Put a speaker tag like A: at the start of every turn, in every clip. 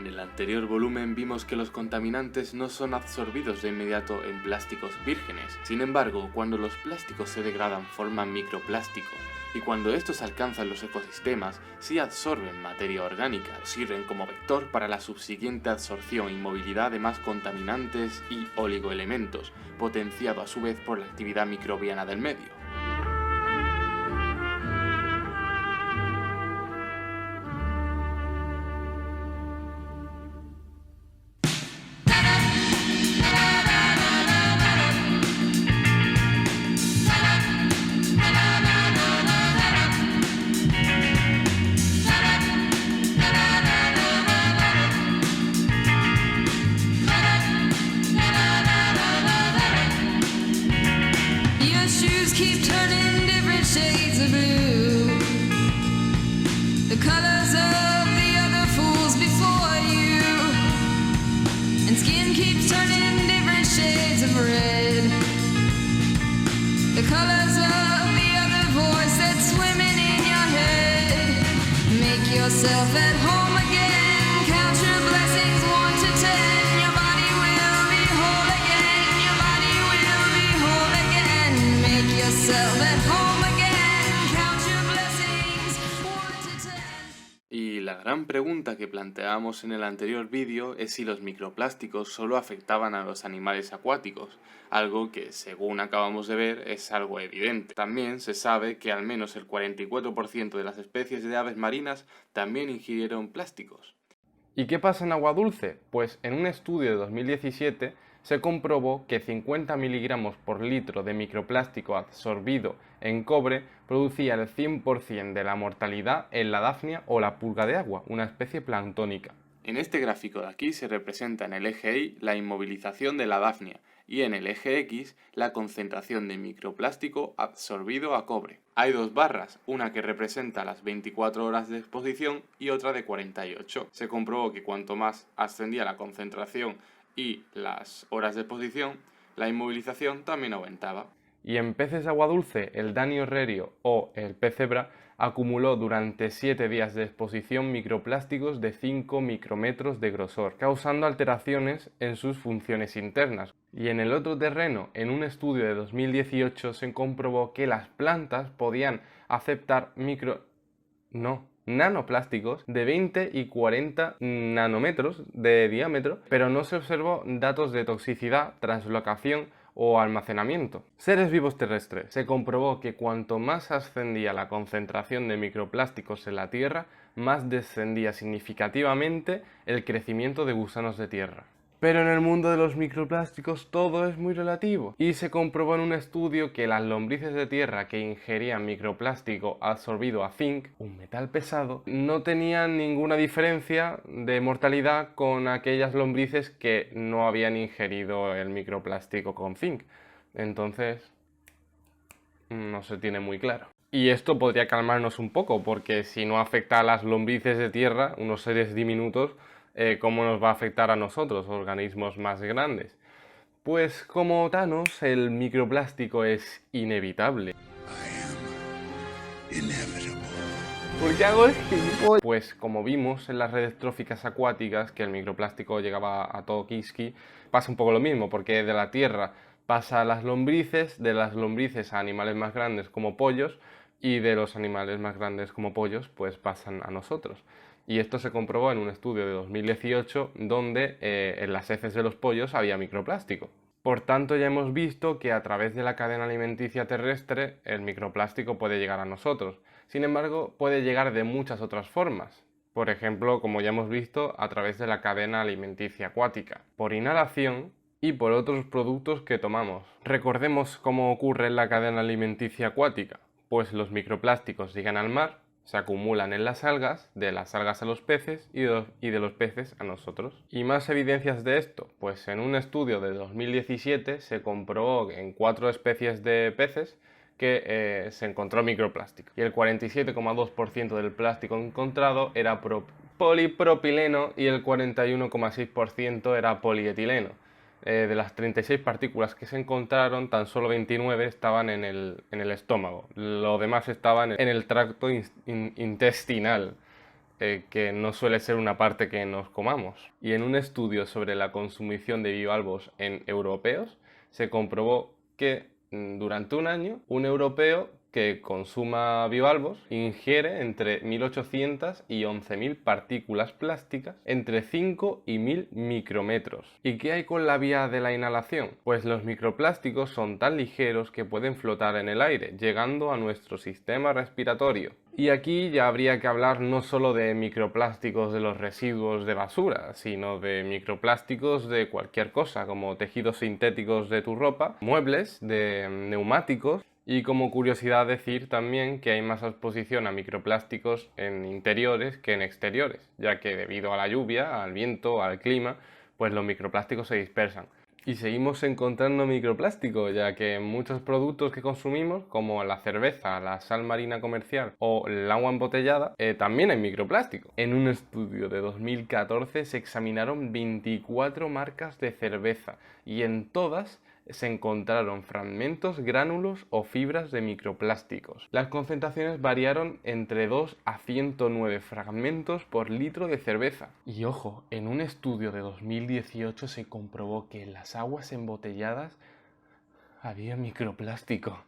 A: En el anterior volumen vimos que los contaminantes no son absorbidos de inmediato en plásticos vírgenes. Sin embargo, cuando los plásticos se degradan forman microplásticos, y cuando estos alcanzan los ecosistemas, sí absorben materia orgánica, sirven como vector para la subsiguiente absorción y movilidad de más contaminantes y oligoelementos, potenciado a su vez por la actividad microbiana del medio.
B: Yourself at home again, count your blessings 1 to 10. Your body will be whole again, your body will be whole again. Make yourself at home again, count your blessings 1 to 10.
A: Y la gran pregunta que planteamos en el anterior vídeo es si los microplásticos solo afectaban a los animales acuáticos, algo que, según acabamos de ver, es algo evidente. También se sabe que al menos el 44% de las especies de aves marinas también ingirieron plásticos.
C: ¿Y qué pasa en agua dulce? Pues en un estudio de 2017 se comprobó que 50 miligramos por litro de microplástico absorbido en cobre producía el 100% de la mortalidad en la dafnia o la pulga de agua, una especie planctónica.
A: En este gráfico de aquí se representa en el eje Y la inmovilización de la dafnia y en el eje X la concentración de microplástico absorbido a cobre. Hay dos barras, una que representa las 24 horas de exposición y otra de 48. Se comprobó que cuanto más ascendía la concentración y las horas de exposición, la inmovilización también aumentaba.
C: Y en peces de agua dulce, el Danio rerio o el pez cebra acumuló durante 7 días de exposición microplásticos de 5 micrómetros de grosor, causando alteraciones en sus funciones internas. Y en el otro terreno, en un estudio de 2018, se comprobó que las plantas podían aceptar nanoplásticos de 20 y 40 nanómetros de diámetro, pero no se observó datos de toxicidad, translocación o almacenamiento. Seres vivos terrestres. Se comprobó que cuanto más ascendía la concentración de microplásticos en la Tierra, más descendía significativamente el crecimiento de gusanos de tierra. Pero en el mundo de los microplásticos todo es muy relativo, y se comprobó en un estudio que las lombrices de tierra que ingerían microplástico absorbido a zinc, un metal pesado, no tenían ninguna diferencia de mortalidad con aquellas lombrices que no habían ingerido el microplástico con zinc. Entonces, no se tiene muy claro. Y esto podría calmarnos un poco, porque si no afecta a las lombrices de tierra, unos seres diminutos, ¿cómo nos va a afectar a nosotros, organismos más grandes? Pues como Thanos, el microplástico es inevitable. ¿Por qué hago esto? Pues como vimos en las redes tróficas acuáticas, que el microplástico llegaba a todo Kiski, pasa un poco lo mismo, porque de la tierra pasa a las lombrices, de las lombrices a animales más grandes como pollos, y de los animales más grandes como pollos, pues pasan a nosotros. Y esto se comprobó en un estudio de 2018 donde en las heces de los pollos había microplástico. Por tanto, ya hemos visto que a través de la cadena alimenticia terrestre el microplástico puede llegar a nosotros. Sin embargo, puede llegar de muchas otras formas. Por ejemplo, como ya hemos visto, a través de la cadena alimenticia acuática, por inhalación y por otros productos que tomamos. Recordemos cómo ocurre en la cadena alimenticia acuática. Pues los microplásticos llegan al mar, se acumulan en las algas, de las algas a los peces y de los peces a nosotros. ¿Y más evidencias de esto? Pues en un estudio de 2017 se comprobó en 4 especies de peces que se encontró microplástico. Y el 47,2% del plástico encontrado era polipropileno y el 41,6% era polietileno. De las 36 partículas que se encontraron, tan solo 29 estaban en el estómago. Lo demás estaban en el tracto intestinal. que no suele ser una parte que nos comamos. Y en un estudio sobre la consumición de bivalvos en europeos, se comprobó que durante un año un europeo que consuma bivalvos ingiere entre 1800 y 11.000 partículas plásticas entre 5 y 1000 micrometros. ¿Y qué hay con la vía de la inhalación? Pues los microplásticos son tan ligeros que pueden flotar en el aire, llegando a nuestro sistema respiratorio. Y aquí ya habría que hablar no solo de microplásticos de los residuos de basura, sino de microplásticos de cualquier cosa, como tejidos sintéticos de tu ropa, muebles, de neumáticos. Y como curiosidad decir también que hay más exposición a microplásticos en interiores que en exteriores, ya que debido a la lluvia, al viento, al clima, pues los microplásticos se dispersan. Y seguimos encontrando microplástico, ya que en muchos productos que consumimos, como la cerveza, la sal marina comercial o el agua embotellada, también hay microplástico. En un estudio de 2014 se examinaron 24 marcas de cerveza y en todas se encontraron fragmentos, gránulos o fibras de microplásticos. Las concentraciones variaron entre 2 a 109 fragmentos por litro de cerveza. Y ojo, en un estudio de 2018 se comprobó que en las aguas embotelladas había microplástico.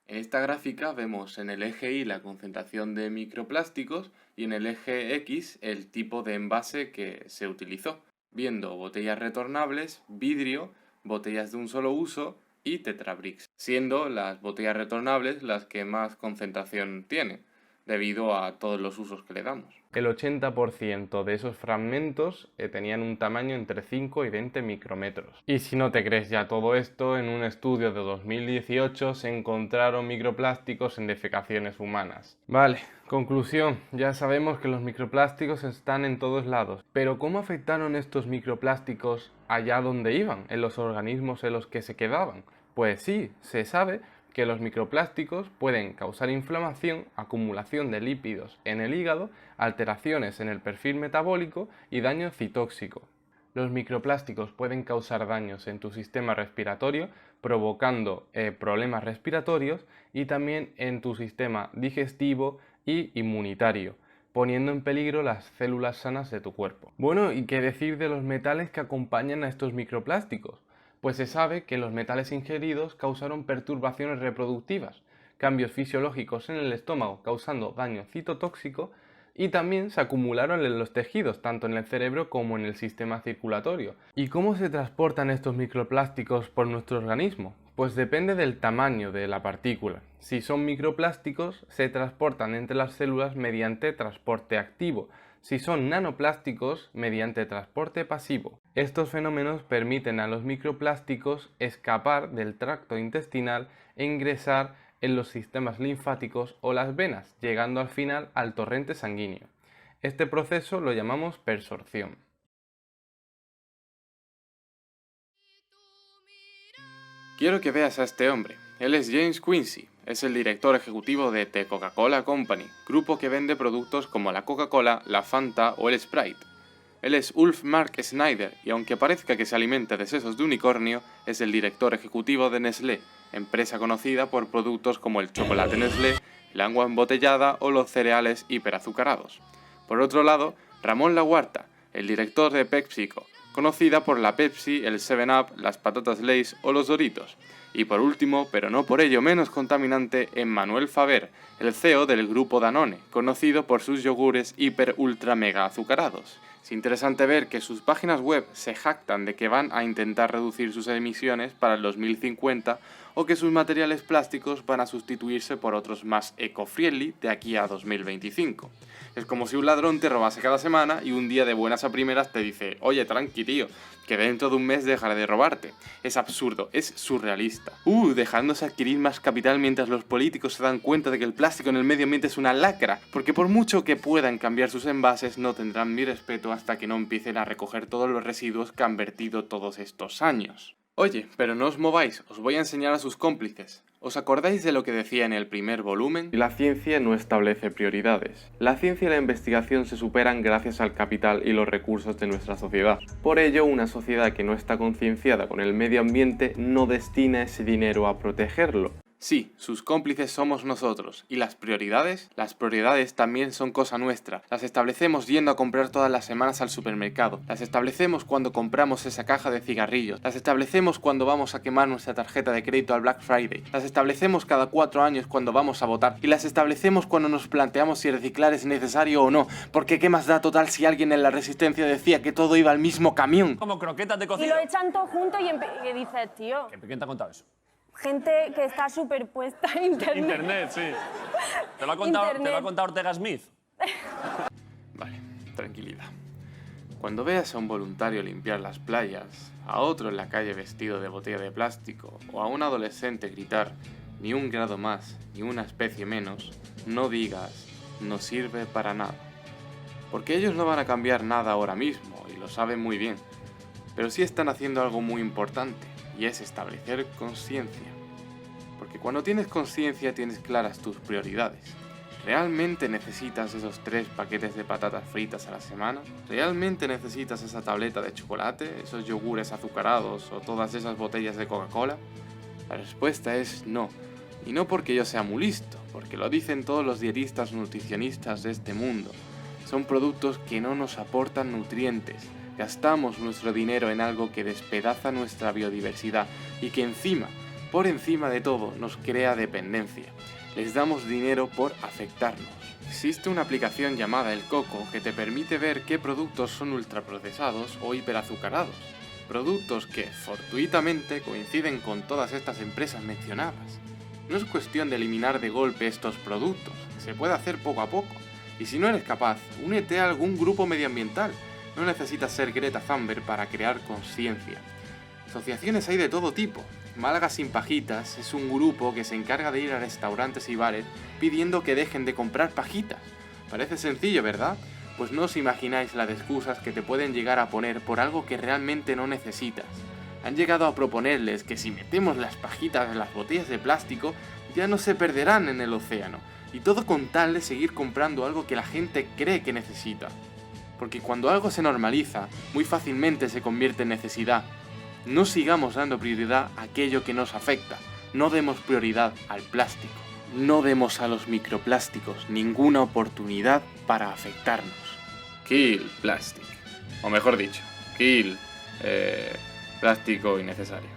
A: En esta gráfica vemos en el eje Y la concentración de microplásticos y en el eje X el tipo de envase que se utilizó, viendo botellas retornables, vidrio, botellas de un solo uso y Tetrabricks, siendo las botellas retornables las que más concentración tienen, debido a todos los usos que le damos.
C: El 80% de esos fragmentos tenían un tamaño entre 5 y 20 micrómetros. Y si no te crees ya todo esto, en un estudio de 2018 se encontraron microplásticos en defecaciones humanas. Vale, conclusión, ya sabemos que los microplásticos están en todos lados, pero ¿cómo afectaron estos microplásticos allá donde iban, en los organismos en los que se quedaban? Pues sí, se sabe que los microplásticos pueden causar inflamación, acumulación de lípidos en el hígado, alteraciones en el perfil metabólico y daño citóxico. Los microplásticos pueden causar daños en tu sistema respiratorio, provocando problemas respiratorios y también en tu sistema digestivo y inmunitario, poniendo en peligro las células sanas de tu cuerpo. Bueno, ¿y qué decir de los metales que acompañan a estos microplásticos? Pues se sabe que los metales ingeridos causaron perturbaciones reproductivas, cambios fisiológicos en el estómago causando daño citotóxico y también se acumularon en los tejidos, tanto en el cerebro como en el sistema circulatorio. ¿Y cómo se transportan estos microplásticos por nuestro organismo? Pues depende del tamaño de la partícula. Si son microplásticos, se transportan entre las células mediante transporte activo. Si son nanoplásticos, mediante transporte pasivo. Estos fenómenos permiten a los microplásticos escapar del tracto intestinal e ingresar en los sistemas linfáticos o las venas, llegando al final al torrente sanguíneo. Este proceso lo llamamos persorción.
A: Quiero que veas a este hombre. Él es James Quincey, es el director ejecutivo de The Coca-Cola Company, grupo que vende productos como la Coca-Cola, la Fanta o el Sprite. Él es Ulf Mark Schneider y aunque parezca que se alimenta de sesos de unicornio, es el director ejecutivo de Nestlé, empresa conocida por productos como el chocolate Nestlé, el agua embotellada o los cereales hiperazucarados. Por otro lado, Ramón Laguarta, el director de PepsiCo, conocida por la Pepsi, el 7-Up, las patatas Lay's o los Doritos. Y por último, pero no por ello menos contaminante, Emmanuel Faber, el CEO del grupo Danone, conocido por sus yogures hiper ultra mega azucarados. Es interesante ver que sus páginas web se jactan de que van a intentar reducir sus emisiones para el 2050 o que sus materiales plásticos van a sustituirse por otros más eco-friendly de aquí a 2025. Es como si un ladrón te robase cada semana y un día de buenas a primeras te dice: oye, tranqui tío, que dentro de un mes dejaré de robarte. Es absurdo, es surrealista. Dejándose adquirir más capital mientras los políticos se dan cuenta de que el plástico en el medio ambiente es una lacra, porque por mucho que puedan cambiar sus envases no tendrán mi respeto hasta que no empiecen a recoger todos los residuos que han vertido todos estos años. Oye, pero no os mováis, os voy a enseñar a sus cómplices. ¿Os acordáis de lo que decía en el primer volumen?
C: La ciencia no establece prioridades. La ciencia y la investigación se superan gracias al capital y los recursos de nuestra sociedad. Por ello, una sociedad que no está concienciada con el medio ambiente no destina ese dinero a protegerlo.
A: Sí, sus cómplices somos nosotros. ¿Y las prioridades? Las prioridades también son cosa nuestra. Las establecemos yendo a comprar todas las semanas al supermercado. Las establecemos cuando compramos esa caja de cigarrillos. Las establecemos cuando vamos a quemar nuestra tarjeta de crédito al Black Friday. Las establecemos cada 4 años cuando vamos a votar. Y las establecemos cuando nos planteamos si reciclar es necesario o no. Porque qué más da total si alguien en la Resistencia decía que todo iba al mismo camión.
D: Como croquetas de
E: Y
D: cocido.
E: lo echan todo junto y que dices, tío,
D: ¿Quién te ha contado eso?
E: gente que está superpuesta en internet.
D: Internet, sí. ¿Te lo ha contado,
E: Internet.
D: ¿te lo ha contado Ortega Smith?
A: Vale, tranquilidad. Cuando veas a un voluntario limpiar las playas, a otro en la calle vestido de botella de plástico o a un adolescente gritar ni un grado más ni una especie menos, no digas no sirve para nada. Porque ellos no van a cambiar nada ahora mismo y lo saben muy bien. Pero sí están haciendo algo muy importante y es establecer conciencia. Porque cuando tienes conciencia tienes claras tus prioridades. ¿Realmente necesitas esos 3 paquetes de patatas fritas a la semana? ¿Realmente necesitas esa tableta de chocolate, esos yogures azucarados o todas esas botellas de Coca-Cola? La respuesta es no. Y no porque yo sea muy listo, porque lo dicen todos los dietistas nutricionistas de este mundo. Son productos que no nos aportan nutrientes. Gastamos nuestro dinero en algo que despedaza nuestra biodiversidad y que encima, por encima de todo, nos crea dependencia. Les damos dinero por afectarnos. Existe una aplicación llamada El Coco que te permite ver qué productos son ultraprocesados o hiperazucarados. Productos que, fortuitamente, coinciden con todas estas empresas mencionadas. No es cuestión de eliminar de golpe estos productos, se puede hacer poco a poco. Y si no eres capaz, únete a algún grupo medioambiental. No necesitas ser Greta Thunberg para crear conciencia. Asociaciones hay de todo tipo. Málaga Sin Pajitas es un grupo que se encarga de ir a restaurantes y bares pidiendo que dejen de comprar pajitas. Parece sencillo, ¿verdad? Pues no os imagináis las excusas que te pueden llegar a poner por algo que realmente no necesitas. Han llegado a proponerles que si metemos las pajitas en las botellas de plástico ya no se perderán en el océano. Y todo con tal de seguir comprando algo que la gente cree que necesita. Porque cuando algo se normaliza, muy fácilmente se convierte en necesidad. No sigamos dando prioridad a aquello que nos afecta. No demos prioridad al plástico. No demos a los microplásticos ninguna oportunidad para afectarnos. Kill plastic. O mejor dicho, kill plástico innecesario.